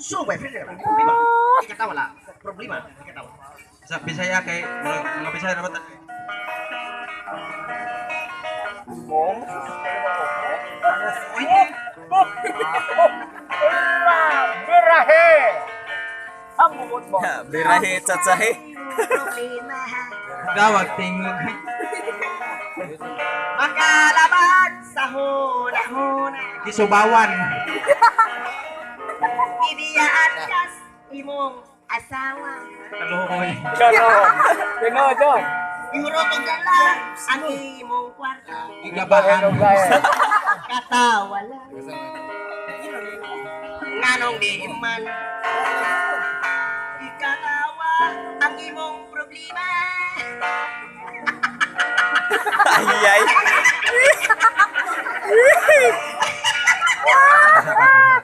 So, my friend, problema. Ikatawa la. Problema. Ikatawa. Sa Bisaya kay mga Bisaya na ba? Birahe! Ang bubot mo. Birahe tsatsahe. Problema. Gawag tingog. Makalaban sa huna-huna. Isubawan. Ibiyaan kas imong asawa. Kaluoy. Sino, John? Iurotong ka lang ang imong kwarto. Igabahan. Katawa lang. Nganong di man ikatawa ang imong problema. Ay.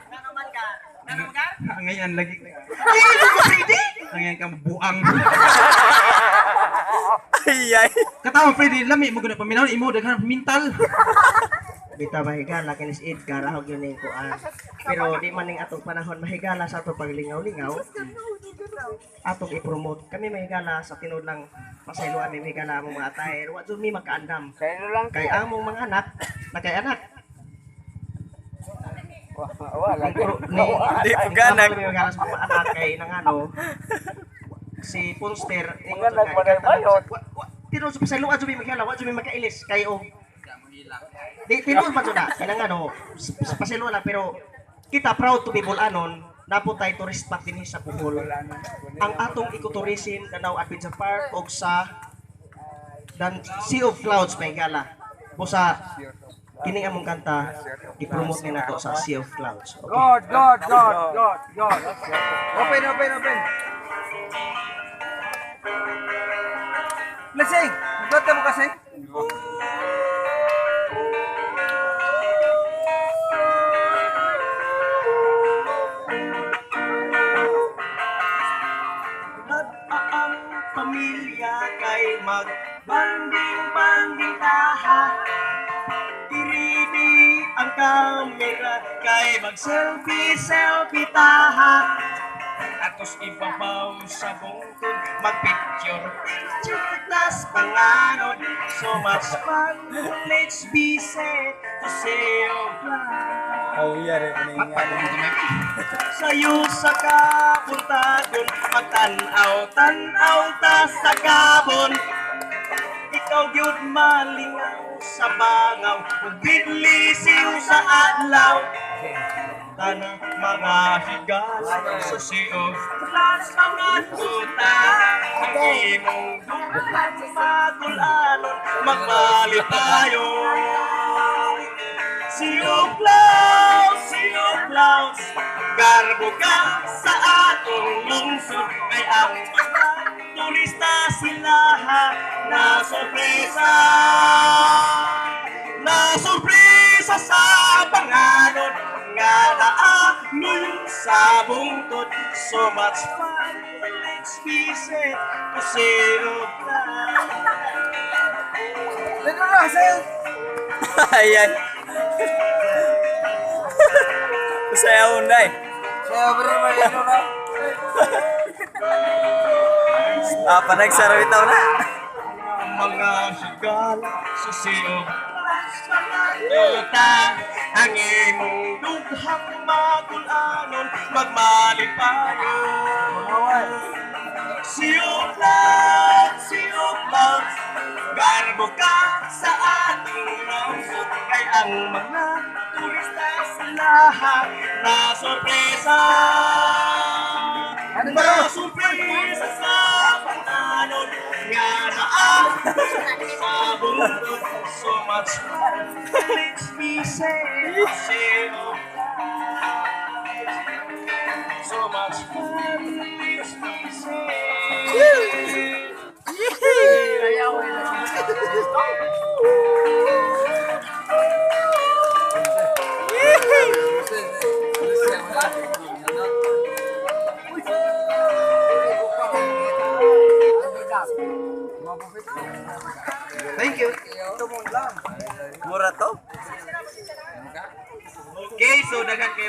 Nanoman ka? Nanoman ka? Ngayon lagi. Ay, pwede! Ngayon kang buang. Ay. Katawa Freddy, lami mo guna paminaw imo daghan mental. Bita mahigala kinis id karahog yun yung kuan. Pero di man ning atong panahon mahigala sa atong paglingaw-lingaw. Atong i-promote. Kami mahigala sa tinud lang pasayloan mi mahigala among mga attire. Wa jud mi makaandam. Sino lang? Kay among mga anak, nakay anak. Wala. Di po ganag. Kami mahigala sa mga anak kay nang ano. Si Punster, Mga nagmanay-bayot. tinud sa pasayloan jud mi mahigala, wa jud mi makailis kay og di tinud man jud na. Kanang ano, sa pasayloan lang pero kita proud to be Bulanon. Napo tayo tourist spot din sa Bohol. Ang atong ecotourism Danau Adventure Park og sa dan Sea of Clouds may gala. Busa kining among kanta i-promote ni nato sa Sea of Clouds. Okay. God. Open. Lasing! Magdota mo kasi? Nag-aang pamilya kay magbanding-banding taha. Iridi ang kamera kay mag-selfie taha. Atos ibabaw sa bungtod mag-picture tas panganod. So much fun, let's be set to say of life. Oh, yari. Sayo sa kapuntagon, magtanaw-tanaw ta sa gabon. Ikaw gyud malingaw sa bangaw, ug biglisiw sa adlaw. Tanang mga higala sa Sea of Clouds, mga tuta, ang imong dulang magulanon, magmali tayo. Sea of Clouds, garbo ka sa atong lungsod, ay ang mga turista sila na sorpresa sa panganon nga naamin sa bungtod. So much fun, let's be set to Sea of Clouds. Sino na, sa'yo? Ay. Saya Hyundai. Sa'yo, bro, malino na. Apa nagsaraw itaw na? Mga higala sa Sea of Clouds, mga tuta, ang imong dughang magulanon, magmali tayo. Sea of Clouds, garbo ka sa ating lungsod, kay ang mga turista sa lahat na sorpresa. Na sorpresa sa panganon nga naamin sa bundok. So much fun, let's be safe. Sea of Clouds. So much fun, let's be safe. Thank you. Mura to?